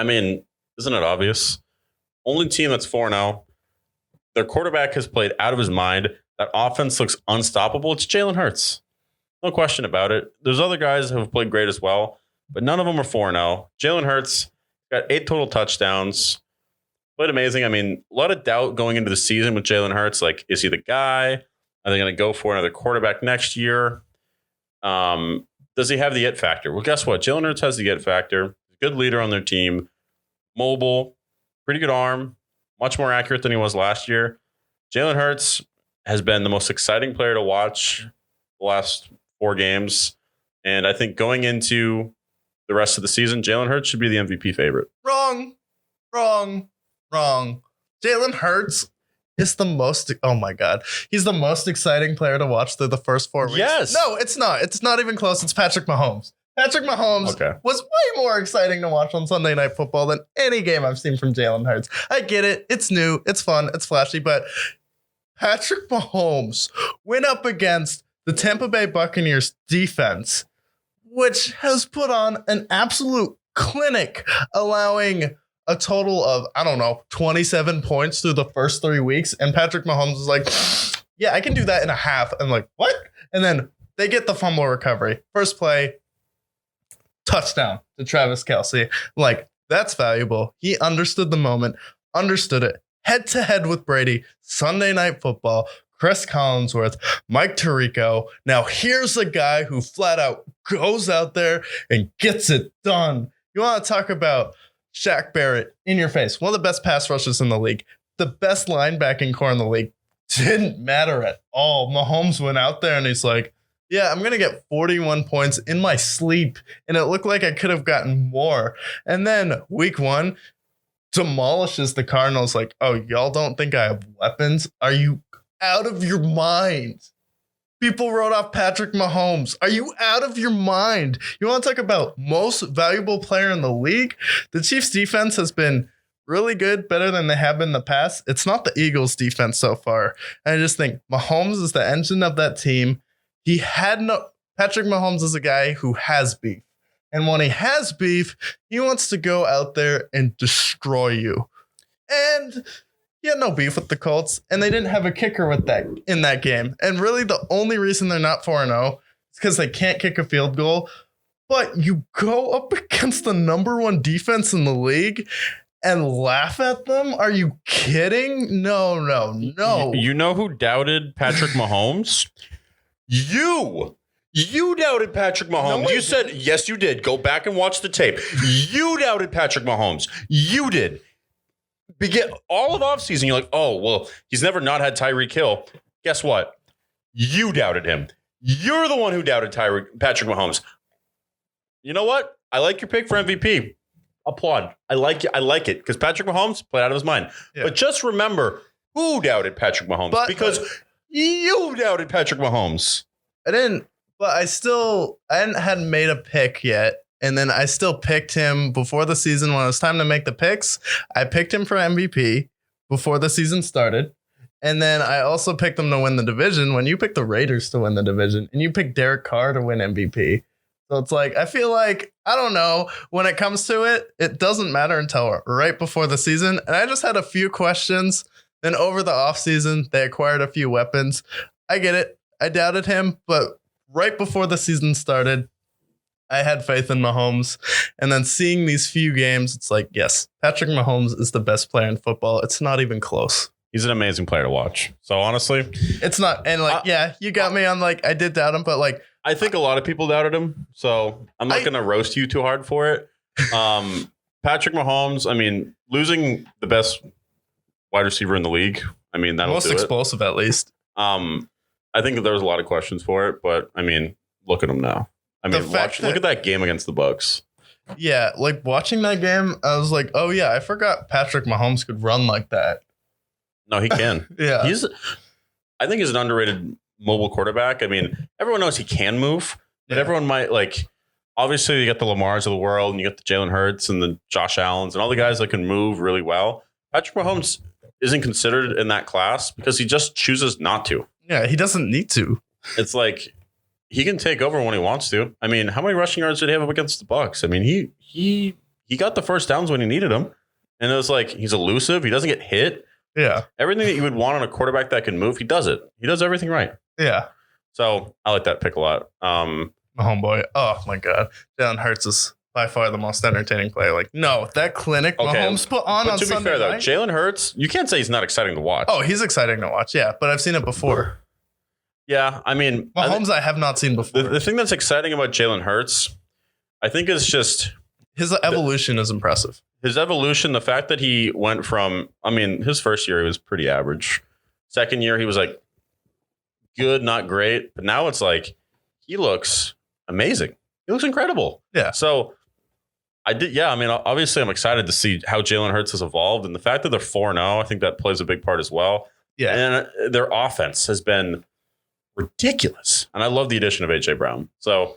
I mean, isn't it obvious? Only team that's 4-0. Their quarterback has played out of his mind. That offense looks unstoppable. It's Jalen Hurts. No question about it. There's other guys who have played great as well, but none of them are 4-0. Jalen Hurts got 8 total touchdowns. Played amazing. I mean, a lot of doubt going into the season with Jalen Hurts. Like, is he the guy? Are they going to go for another quarterback next year? Does he have the it factor? Well, guess what? Jalen Hurts has the it factor. Good leader on their team. Mobile. Pretty good arm. Much more accurate than he was last year. Jalen Hurts has been the most exciting player to watch the last 4 games. And I think going into the rest of the season, Jalen Hurts should be the MVP favorite. Wrong. Jalen Hurts is the most, oh my God. He's the most exciting player to watch through the first 4 weeks. Yes. No, it's not. It's not even close. It's Patrick Mahomes. Patrick Mahomes was way more exciting to watch on Sunday Night Football than any game I've seen from Jalen Hurts. I get it. It's new. It's fun. It's flashy. But Patrick Mahomes went up against the Tampa Bay Buccaneers defense, which has put on an absolute clinic, allowing a total of, 27 points through the first 3 weeks. And Patrick Mahomes was like, yeah, I can do that in a half. I'm like, what? And then they get the fumble recovery. First play, touchdown to Travis Kelce. Like, that's valuable. He understood the moment, understood it. Head to head with Brady, Sunday Night Football, Chris Collinsworth, Mike Tirico. Now here's a guy who flat out goes out there and gets it done. You want to talk about Shaq Barrett in your face, one of the best pass rushers in the league, the best linebacking core in the league. Didn't matter at all. Mahomes went out there and he's like, yeah, I'm going to get 41 points in my sleep. And it looked like I could have gotten more. And then week 1 demolishes the Cardinals. Like, oh, y'all don't think I have weapons? Are you out of your mind? People wrote off Patrick Mahomes. Are you out of your mind? You want to talk about most valuable player in the league? The Chiefs defense has been really good, better than they have been in the past. It's not the Eagles defense so far. And I just think Mahomes is the engine of that team. Patrick Mahomes is a guy who has beef. And when he has beef, he wants to go out there and destroy you. And he had no beef with the Colts, and they didn't have a kicker in that game. And really the only reason they're not 4-0 is because they can't kick a field goal. But you go up against the number 1 defense in the league and laugh at them? Are you kidding? No. You know who doubted Patrick Mahomes? You doubted Patrick Mahomes. No, you said, yes, you did. Go back and watch the tape. You doubted Patrick Mahomes. You did. All of offseason, you're like, oh, well, he's never not had Tyreek Hill. Guess what? You doubted him. You're the one who doubted Patrick Mahomes. You know what? I like your pick for MVP. Applaud. I like it because Patrick Mahomes played out of his mind. Yeah. But just remember who doubted Patrick Mahomes because you doubted Patrick Mahomes. I didn't, but I hadn't made a pick yet. And then I still picked him before the season. When it was time to make the picks, I picked him for MVP before the season started. And then I also picked him to win the division when you picked the Raiders to win the division. And you picked Derek Carr to win MVP. So it's like, I feel like, I don't know, when it comes to it, it doesn't matter until right before the season. And I just had a few questions. Then over the offseason, they acquired a few weapons. I get it. I doubted him. But right before the season started, I had faith in Mahomes. And then seeing these few games, it's like, yes, Patrick Mahomes is the best player in football. It's not even close. He's an amazing player to watch. So honestly, it's not. And like, you got me on like, I did doubt him, but like, I think a lot of people doubted him. So I'm not going to roast you too hard for it. Patrick Mahomes, I mean, losing the best wide receiver in the league. I mean, that'll most do explosive, at least. I think that there was a lot of questions for it, but I mean, look at him now. I mean, look at that game against the Bucs. Yeah, like watching that game, I was like, oh yeah, I forgot Patrick Mahomes could run like that. No, he can. Yeah. I think he's an underrated mobile quarterback. I mean, everyone knows he can move, but everyone might like, obviously you get the Lamars of the world and you get the Jalen Hurts and the Josh Allens and all the guys that can move really well. Patrick Mahomes isn't considered in that class because he just chooses not to. Yeah, he doesn't need to. It's like he can take over when he wants to. I mean, how many rushing yards did he have up against the Bucs? I mean, he he got the first downs when he needed them. And it was like, he's elusive. He doesn't get hit. Yeah. Everything that you would want on a quarterback that can move, he does it. He does everything right. Yeah. So I like that pick a lot. My homeboy. Oh my God. Jalen Hurts is by far the most entertaining player. Like, no, that clinic Mahomes put on but to be Sunday fair, though, night. Jalen Hurts, you can't say he's not exciting to watch. Oh, he's exciting to watch. Yeah. But I've seen it before. Yeah. I mean, Mahomes, I have not seen before. The thing that's exciting about Jalen Hurts, I think, is just his evolution is impressive. His evolution, the fact that he went from, I mean, his first year, he was pretty average. Second year, he was like good, not great. But now it's like he looks amazing. He looks incredible. Yeah. So I mean, obviously, I'm excited to see how Jalen Hurts has evolved. And the fact that they're 4-0, I think that plays a big part as well. Yeah. And their offense has been ridiculous. And I love the addition of A.J. Brown. So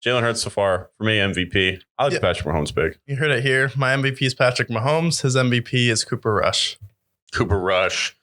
Jalen Hurts so far, for me, MVP. I like the Patrick Mahomes pick. You heard it here. My MVP is Patrick Mahomes. His MVP is Cooper Rush. Cooper Rush.